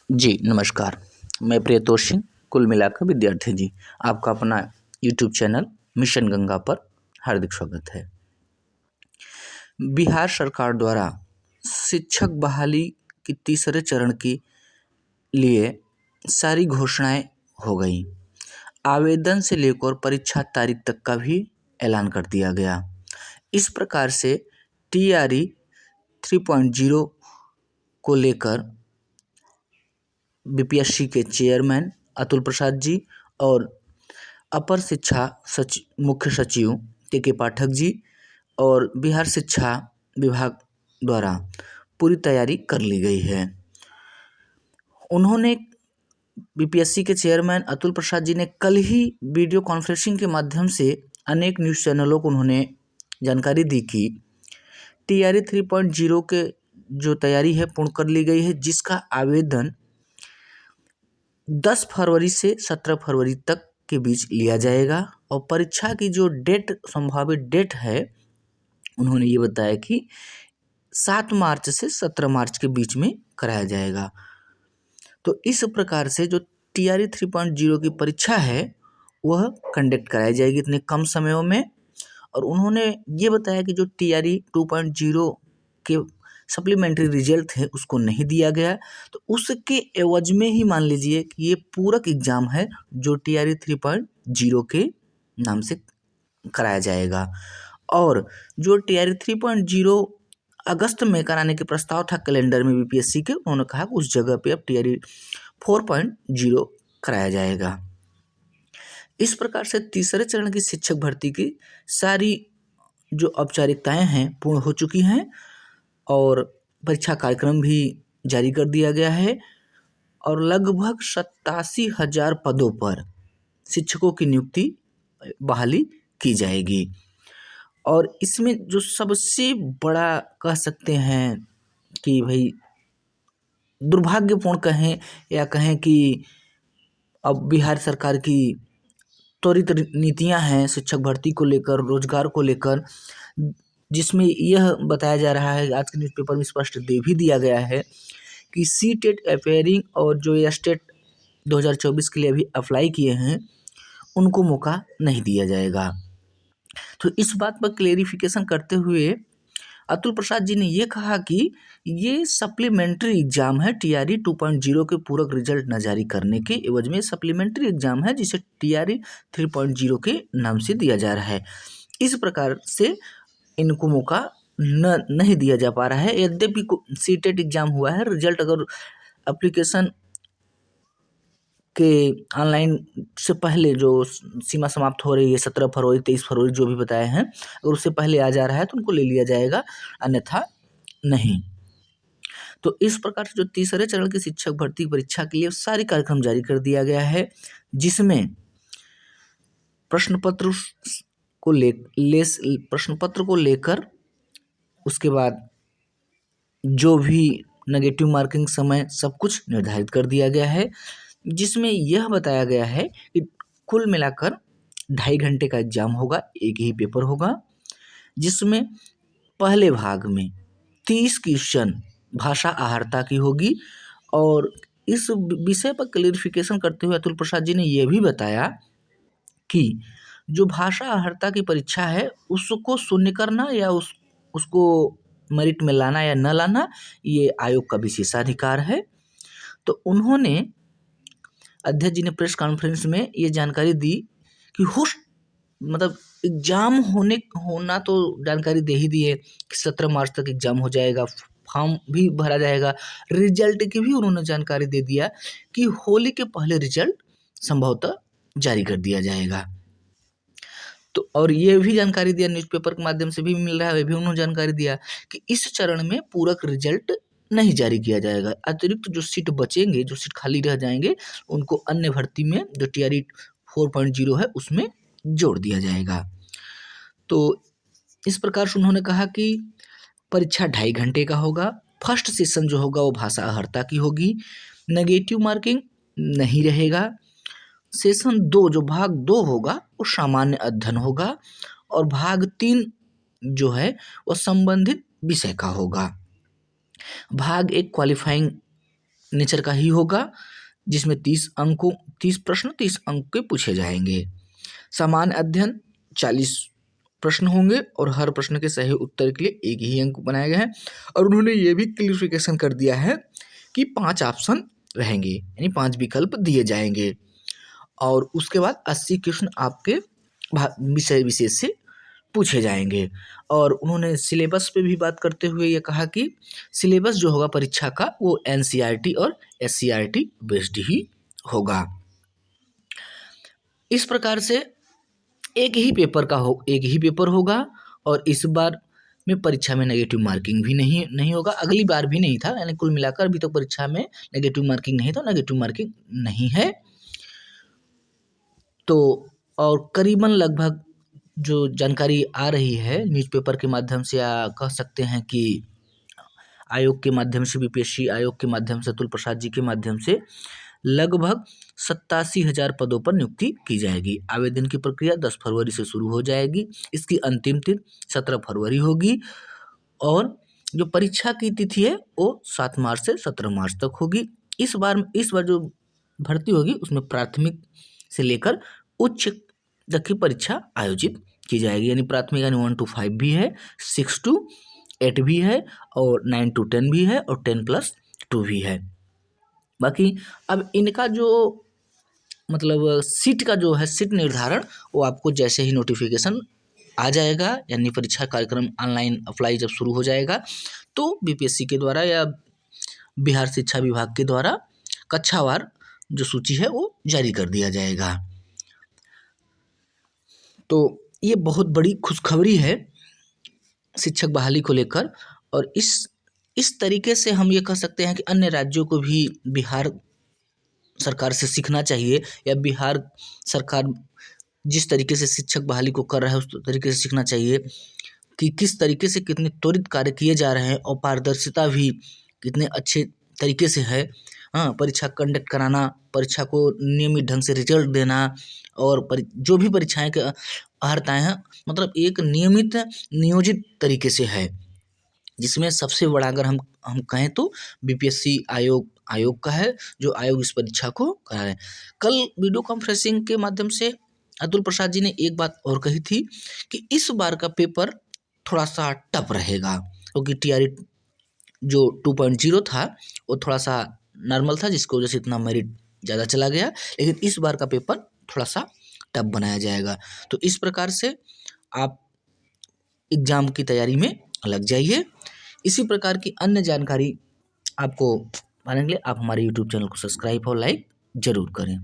जी नमस्कार। मैं प्रियतोष सिंह, कुल मिलाकर विद्यार्थी जी, आपका अपना यूट्यूब चैनल मिशन गंगा पर हार्दिक स्वागत है। बिहार सरकार द्वारा शिक्षक बहाली की तीसरे चरण के लिए सारी घोषणाएं हो गई। आवेदन से लेकर परीक्षा तारीख तक का भी ऐलान कर दिया गया। इस प्रकार से TRE 3.0 को लेकर BPSC के चेयरमैन अतुल प्रसाद जी और अपर शिक्षा मुख्य सचिव के पाठक जी और बिहार शिक्षा विभाग द्वारा पूरी तैयारी कर ली गई है। उन्होंने BPSC के चेयरमैन अतुल प्रसाद जी ने कल ही वीडियो कॉन्फ्रेंसिंग के माध्यम से अनेक न्यूज़ चैनलों को उन्होंने जानकारी दी कि TRE 3.0 के जो तैयारी है पूर्ण कर ली गई है, जिसका आवेदन 10 फरवरी से 17 फरवरी तक के बीच लिया जाएगा और परीक्षा की जो संभावित डेट है, उन्होंने ये बताया कि 7 मार्च से 17 मार्च के बीच में कराया जाएगा। तो इस प्रकार से जो TRE 3.0 की परीक्षा है वह कंडक्ट कराई जाएगी इतने कम समयों में। और उन्होंने ये बताया कि जो TRE 2.0 के सप्लीमेंट्री रिजल्ट है उसको नहीं दिया गया, तो उसके एवज में ही मान लीजिए कि ये पूरक एग्जाम है जो TRE 3.0 के नाम से कराया जाएगा। और जो TRE 3.0 अगस्त में कराने के प्रस्ताव था कैलेंडर में BPSC के, उन्होंने कहा कि उस जगह पे अब TRE 4.0 कराया जाएगा। इस प्रकार से तीसरे चरण की शिक्षक भर्ती की सारी जो औपचारिकताएं हैं पूर्ण हो चुकी हैं और परीक्षा कार्यक्रम भी जारी कर दिया गया है और लगभग 87,000 पदों पर शिक्षकों की नियुक्ति बहाली की जाएगी। और इसमें जो सबसे बड़ा कह सकते हैं कि भाई दुर्भाग्यपूर्ण कहें या कहें कि अब बिहार सरकार की त्वरित नीतियां हैं शिक्षक भर्ती को लेकर, रोजगार को लेकर, जिसमें यह बताया जा रहा है, आज के न्यूज़पेपर में स्पष्ट दे भी दिया गया है कि CTET अपेयरिंग और जो स्टेट 2024 के लिए अभी अप्लाई किए हैं उनको मौका नहीं दिया जाएगा। तो इस बात पर क्लेरिफिकेशन करते हुए अतुल प्रसाद जी ने ये कहा कि ये सप्लीमेंट्री एग्जाम है, TRE 2.0 के पूरक रिजल्ट न जारी करने के एवज में सप्लीमेंट्री एग्जाम है जिसे TRE 3.0 के नाम से दिया जा रहा है। इस प्रकार से इनको मौका नहीं दिया जा पा रहा है। यद्यपि CTET एग्जाम हुआ है, रिजल्ट अगर एप्लीकेशन के ऑनलाइन से पहले जो सीमा समाप्त हो रही है 17 फरवरी 23 फरवरी जो भी बताए हैं, अगर उससे पहले आ जा रहा है तो उनको ले लिया जाएगा, अन्यथा नहीं। तो इस प्रकार से जो तीसरे चरण की शिक्षक भर्ती परीक्षा के लिए सारी कार्यक्रम जारी कर दिया गया है, जिसमें प्रश्न पत्र को लेकर उसके बाद जो भी नेगेटिव मार्किंग समय सब कुछ निर्धारित कर दिया गया है, जिसमें यह बताया गया है कि कुल मिलाकर 2.5 घंटे का एग्जाम होगा, एक ही पेपर होगा, जिसमें पहले भाग में 30 क्वेश्चन भाषा आहर्ता की होगी। और इस विषय पर क्लेरिफिकेशन करते हुए अतुल प्रसाद जी ने यह भी बताया कि जो भाषा आहर्ता की परीक्षा है उसको शून्य करना या उसको मेरिट में लाना या न लाना, ये आयोग का विशेषाधिकार है। तो उन्होंने अध्यक्ष जी ने प्रेस कॉन्फ्रेंस में ये जानकारी दी कि मतलब एग्जाम होना तो जानकारी दे ही दी है कि 17 मार्च तक एग्जाम हो जाएगा, फॉर्म भी भरा जाएगा, रिजल्ट की भी उन्होंने जानकारी दे दिया कि होली के पहले रिजल्ट संभवतः जारी कर दिया जाएगा। तो और ये भी जानकारी दिया, न्यूज़पेपर के माध्यम से भी मिल रहा है, भी उन्होंने जानकारी दिया कि इस चरण में पूरक रिजल्ट नहीं जारी किया जाएगा। अतिरिक्त जो सीट बचेंगे, जो सीट खाली रह जाएंगे, उनको अन्य भर्ती में जो TRE 4.0 है उसमें जोड़ दिया जाएगा। तो इस प्रकार से उन्होंने कहा कि परीक्षा 2.5 घंटे का होगा। फर्स्ट सेशन जो होगा वो भाषा आहर्ता की होगी, नेगेटिव मार्किंग नहीं रहेगा। सेशन 2 जो भाग 2 होगा वो सामान्य अध्ययन होगा और भाग 3 जो है वो संबंधित विषय का होगा। भाग 1 क्वालिफाइंग नेचर का ही होगा, जिसमें 30 प्रश्न 30 अंक के पूछे जाएंगे। सामान्य अध्ययन 40 प्रश्न होंगे और हर प्रश्न के सही उत्तर के लिए एक ही अंक बनाया गया है। और उन्होंने ये भी क्लियरिफिकेशन कर दिया है कि 5 ऑप्शन रहेंगे, यानी 5 विकल्प दिए जाएंगे और उसके बाद 80 क्वेश्चन आपके विषय विशेष से पूछे जाएंगे। और उन्होंने सिलेबस पे भी बात करते हुए ये कहा कि सिलेबस जो होगा परीक्षा का वो NCERT और SCERT बेस्ड ही होगा। इस प्रकार से एक ही पेपर होगा और इस बार में परीक्षा में नेगेटिव मार्किंग भी नहीं होगा। अगली बार भी नहीं था, यानी कुल मिलाकर अभी तो परीक्षा में नेगेटिव मार्किंग नहीं था, नेगेटिव मार्किंग नहीं है। तो और करीबन लगभग जो जानकारी आ रही है न्यूज़पेपर के माध्यम से या कह सकते हैं कि आयोग के माध्यम से, BPSC आयोग के माध्यम से, अतुल प्रसाद जी के माध्यम से लगभग 87,000 पदों पर नियुक्ति की जाएगी। आवेदन की प्रक्रिया 10 फरवरी से शुरू हो जाएगी। इसकी अंतिम तिथि 17 फरवरी होगी और जो परीक्षा की तिथि है वो 7 मार्च से 17 मार्च तक होगी। इस बार जो भर्ती होगी उसमें प्राथमिक से लेकर उच्च तक की परीक्षा आयोजित की जाएगी, यानी प्राथमिक यानी 1 to 5 भी है, 6 to 8 भी है और 9 to 10 भी है और 10+2 भी है। बाकी अब इनका जो मतलब सीट का जो है सीट निर्धारण वो आपको जैसे ही नोटिफिकेशन आ जाएगा, यानी परीक्षा कार्यक्रम ऑनलाइन अप्लाई जब शुरू हो जाएगा तो BPSC के द्वारा या बिहार शिक्षा विभाग के द्वारा कक्षावार जो सूची है वो जारी कर दिया जाएगा। तो ये बहुत बड़ी खुशखबरी है शिक्षक बहाली को लेकर और इस तरीके से हम ये कह सकते हैं कि अन्य राज्यों को भी बिहार सरकार से सीखना चाहिए या बिहार सरकार जिस तरीके से शिक्षक बहाली को कर रहा है उस तरीके से सीखना चाहिए कि किस तरीके से कितने त्वरित कार्य किए जा रहे हैं और पारदर्शिता भी कितने अच्छे तरीके से है। परीक्षा कंडक्ट कराना, परीक्षा को नियमित ढंग से रिजल्ट देना और जो भी परीक्षाएं के अर्हताएँ हैं मतलब एक नियमित नियोजित तरीके से है, जिसमें सबसे बड़ा अगर हम कहें तो BPSC आयोग का है, जो आयोग इस परीक्षा को करा है। कल वीडियो कॉन्फ्रेंसिंग के माध्यम से अतुल प्रसाद जी ने एक बात और कही थी कि इस बार का पेपर थोड़ा सा टफ रहेगा क्योंकि TRE जो 2.0 था वो थोड़ा सा नॉर्मल था, जिसकी वजह से इतना मेरिट ज़्यादा चला गया, लेकिन इस बार का पेपर थोड़ा सा टफ बनाया जाएगा। तो इस प्रकार से आप एग्ज़ाम की तैयारी में लग जाइए। इसी प्रकार की अन्य जानकारी आपको पाने के लिए आप हमारे YouTube चैनल को सब्सक्राइब और लाइक ज़रूर करें।